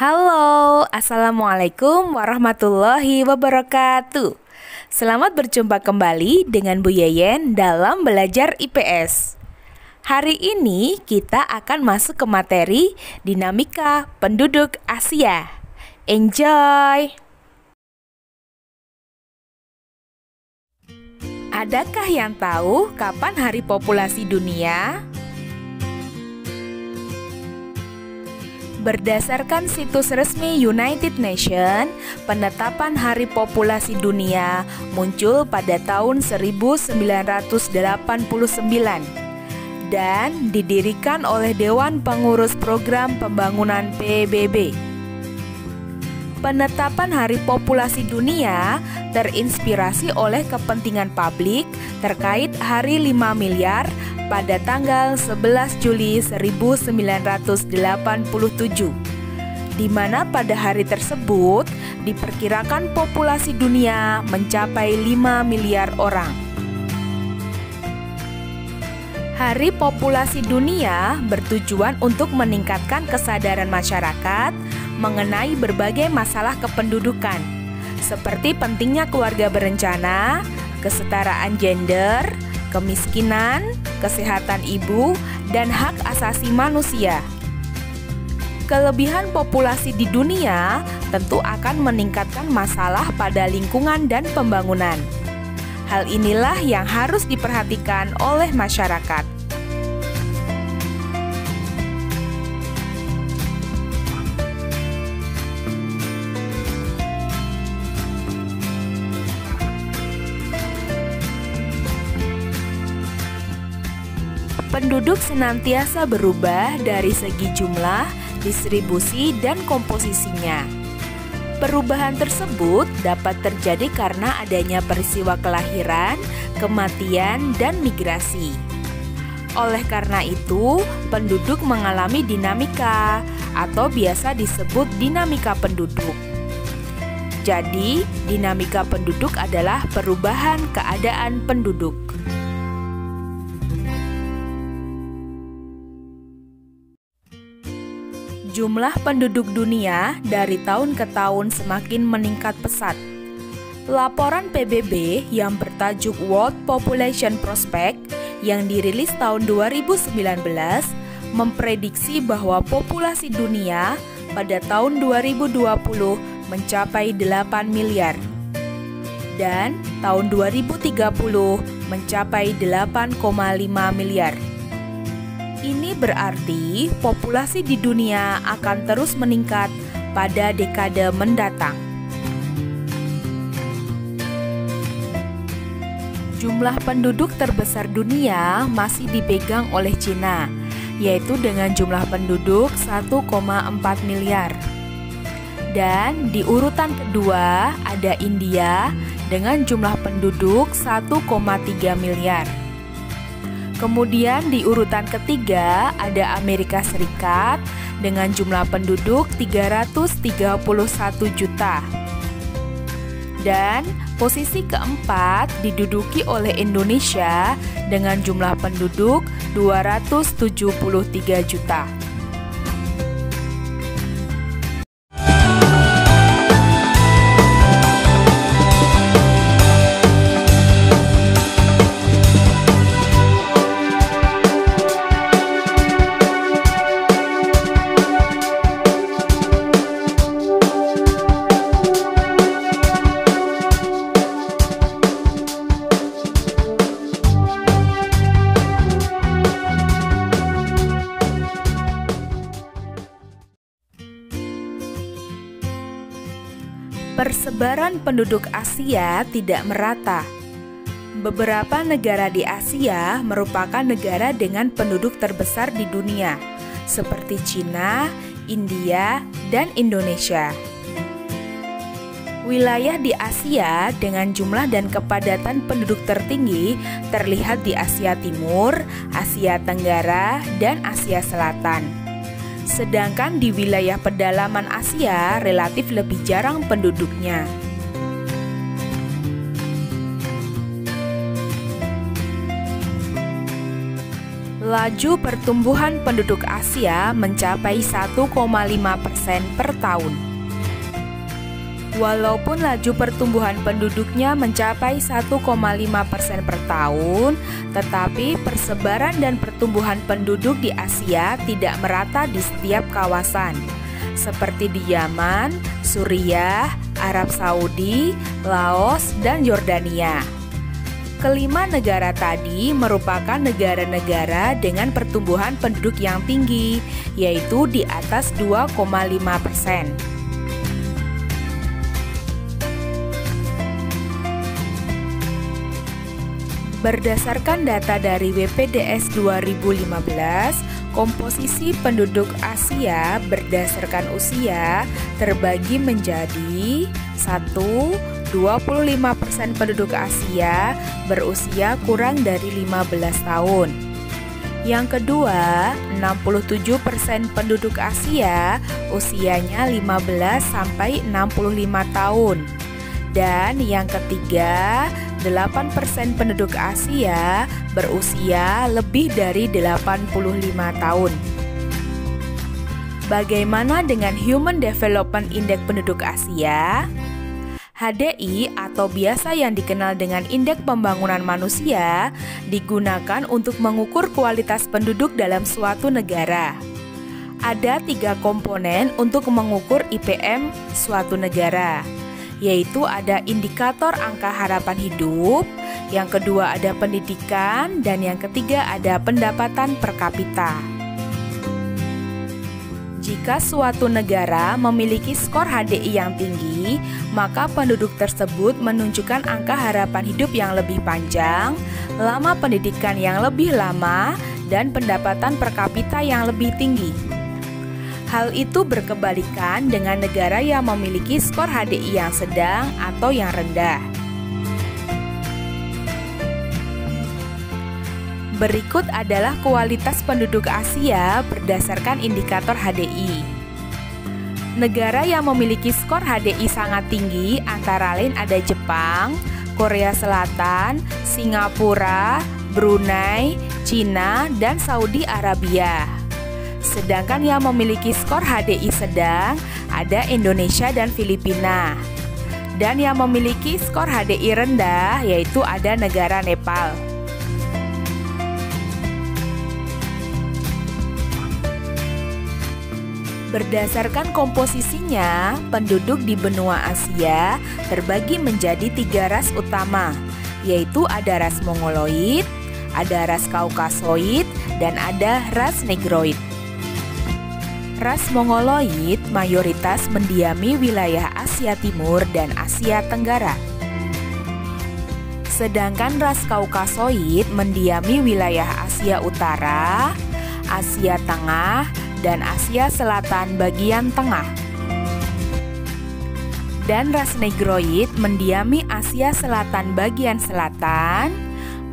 Halo, Assalamualaikum warahmatullahi wabarakatuh. Selamat berjumpa kembali dengan Bu Yeyen dalam belajar IPS. Hari ini kita akan masuk ke materi dinamika penduduk Asia. Enjoy! Adakah yang tahu kapan hari populasi dunia? Berdasarkan situs resmi United Nations, penetapan Hari Populasi Dunia muncul pada tahun 1989 dan didirikan oleh Dewan Pengurus Program Pembangunan PBB. Penetapan Hari Populasi Dunia terinspirasi oleh kepentingan publik terkait Hari 5 Miliar pada tanggal 11 Juli 1987, di mana pada hari tersebut diperkirakan populasi dunia mencapai 5 miliar orang. Hari Populasi Dunia bertujuan untuk meningkatkan kesadaran masyarakat mengenai berbagai masalah kependudukan, seperti pentingnya keluarga berencana, kesetaraan gender, kemiskinan, kesehatan ibu, dan hak asasi manusia. Kelebihan populasi di dunia tentu akan meningkatkan masalah pada lingkungan dan pembangunan. Hal inilah yang harus diperhatikan oleh masyarakat. Penduduk senantiasa berubah dari segi jumlah, distribusi, dan komposisinya. Perubahan tersebut dapat terjadi karena adanya peristiwa kelahiran, kematian, dan migrasi. Oleh karena itu, penduduk mengalami dinamika atau biasa disebut dinamika penduduk. Jadi, dinamika penduduk adalah perubahan keadaan penduduk. Jumlah penduduk dunia dari tahun ke tahun semakin meningkat pesat. Laporan PBB yang bertajuk World Population Prospect yang dirilis tahun 2019 memprediksi bahwa populasi dunia pada tahun 2020 mencapai 8 miliar dan tahun 2030 mencapai 8,5 miliar. Ini berarti populasi di dunia akan terus meningkat pada dekade mendatang. Jumlah penduduk terbesar dunia masih dipegang oleh Cina, yaitu dengan jumlah penduduk 1,4 miliar. Dan di urutan kedua ada India dengan jumlah penduduk 1,3 miliar. Kemudian di urutan ketiga ada Amerika Serikat dengan jumlah penduduk 331 juta. Dan posisi keempat diduduki oleh Indonesia dengan jumlah penduduk 273 juta. Persebaran penduduk Asia tidak merata. Beberapa negara di Asia merupakan negara dengan penduduk terbesar di dunia, seperti Cina, India, dan Indonesia. Wilayah di Asia dengan jumlah dan kepadatan penduduk tertinggi terlihat di Asia Timur, Asia Tenggara, dan Asia Selatan. Sedangkan di wilayah pedalaman Asia relatif lebih jarang penduduknya. Laju pertumbuhan penduduk Asia mencapai 1,5% per tahun. Walaupun laju pertumbuhan penduduknya mencapai 1,5% per tahun, tetapi persebaran dan pertumbuhan penduduk di Asia tidak merata di setiap kawasan, seperti di Yaman, Suriah, Arab Saudi, Laos, dan Yordania. Kelima negara tadi merupakan negara-negara dengan pertumbuhan penduduk yang tinggi, yaitu di atas 2,5%. Berdasarkan data dari WPDS 2015, komposisi penduduk Asia berdasarkan usia terbagi menjadi 1. 25% penduduk Asia berusia kurang dari 15 tahun. Yang kedua, 67% penduduk Asia usianya 15 sampai 65 tahun. Dan yang ketiga, 8% penduduk Asia berusia lebih dari 85 tahun. Bagaimana dengan Human Development Index penduduk Asia? HDI atau biasa yang dikenal dengan Indeks Pembangunan Manusia digunakan untuk mengukur kualitas penduduk dalam suatu negara. Ada 3 komponen untuk mengukur IPM suatu negara, yaitu ada indikator angka harapan hidup, yang kedua ada pendidikan, dan yang ketiga ada pendapatan per kapita. Jika suatu negara memiliki skor HDI yang tinggi, maka penduduk tersebut menunjukkan angka harapan hidup yang lebih panjang, lama pendidikan yang lebih lama, dan pendapatan per kapita yang lebih tinggi. Hal itu berkebalikan dengan negara yang memiliki skor HDI yang sedang atau yang rendah. Berikut adalah kualitas penduduk Asia berdasarkan indikator HDI. Negara yang memiliki skor HDI sangat tinggi antara lain ada Jepang, Korea Selatan, Singapura, Brunei, Cina, dan Saudi Arabia. Sedangkan yang memiliki skor HDI sedang ada Indonesia dan Filipina. Dan yang memiliki skor HDI rendah yaitu ada negara Nepal. Berdasarkan komposisinya, penduduk di benua Asia terbagi menjadi 3 ras utama, yaitu ada ras Mongoloid, ada ras Kaukasoid, dan ada ras Negroid. Ras Mongoloid mayoritas mendiami wilayah Asia Timur dan Asia Tenggara. Sedangkan ras Kaukasoid mendiami wilayah Asia Utara, Asia Tengah, dan Asia Selatan bagian tengah. Dan ras Negroid mendiami Asia Selatan bagian selatan,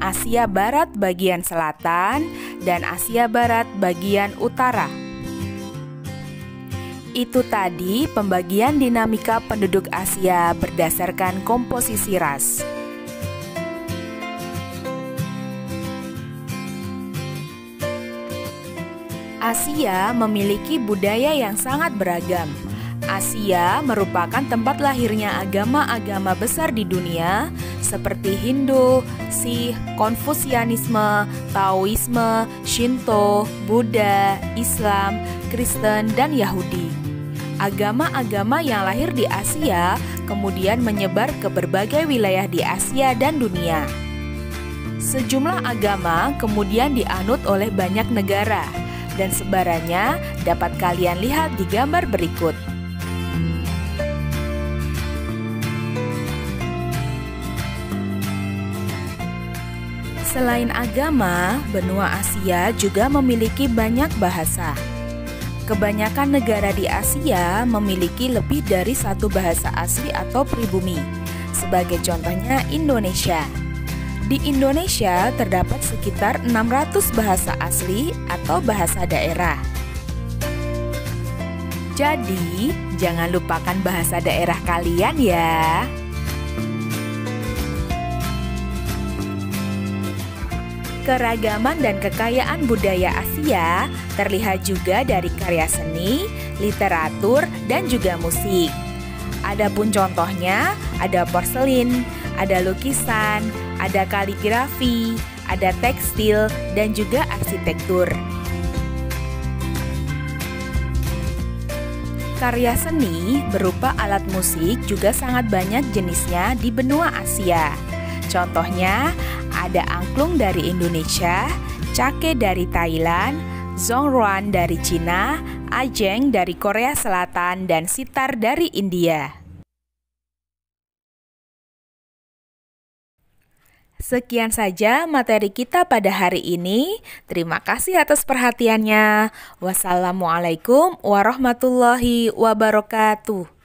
Asia Barat bagian selatan, dan Asia Barat bagian utara. Itu tadi pembagian dinamika penduduk Asia berdasarkan komposisi ras. Asia memiliki budaya yang sangat beragam. Asia merupakan tempat lahirnya agama-agama besar di dunia seperti Hindu, Sikh, Konfusianisme, Taoisme, Shinto, Buddha, Islam, Kristen, dan Yahudi. Agama-agama yang lahir di Asia kemudian menyebar ke berbagai wilayah di Asia dan dunia. Sejumlah agama kemudian dianut oleh banyak negara, dan sebarannya dapat kalian lihat di gambar berikut. Selain agama, benua Asia juga memiliki banyak bahasa. Kebanyakan negara di Asia memiliki lebih dari 1 bahasa asli atau pribumi. Sebagai contohnya Indonesia. Di Indonesia terdapat sekitar 600 bahasa asli atau bahasa daerah. Jadi, jangan lupakan bahasa daerah kalian ya. Keragaman dan kekayaan budaya Asia terlihat juga dari karya seni, literatur, dan juga musik. Adapun contohnya, ada porselin, ada lukisan, ada kaligrafi, ada tekstil, dan juga arsitektur. Karya seni berupa alat musik juga sangat banyak jenisnya di benua Asia. Contohnya, ada angklung dari Indonesia, cake dari Thailand, zongruan dari Cina, ajeng dari Korea Selatan, dan sitar dari India. Sekian saja materi kita pada hari ini. Terima kasih atas perhatiannya. Wassalamualaikum warahmatullahi wabarakatuh.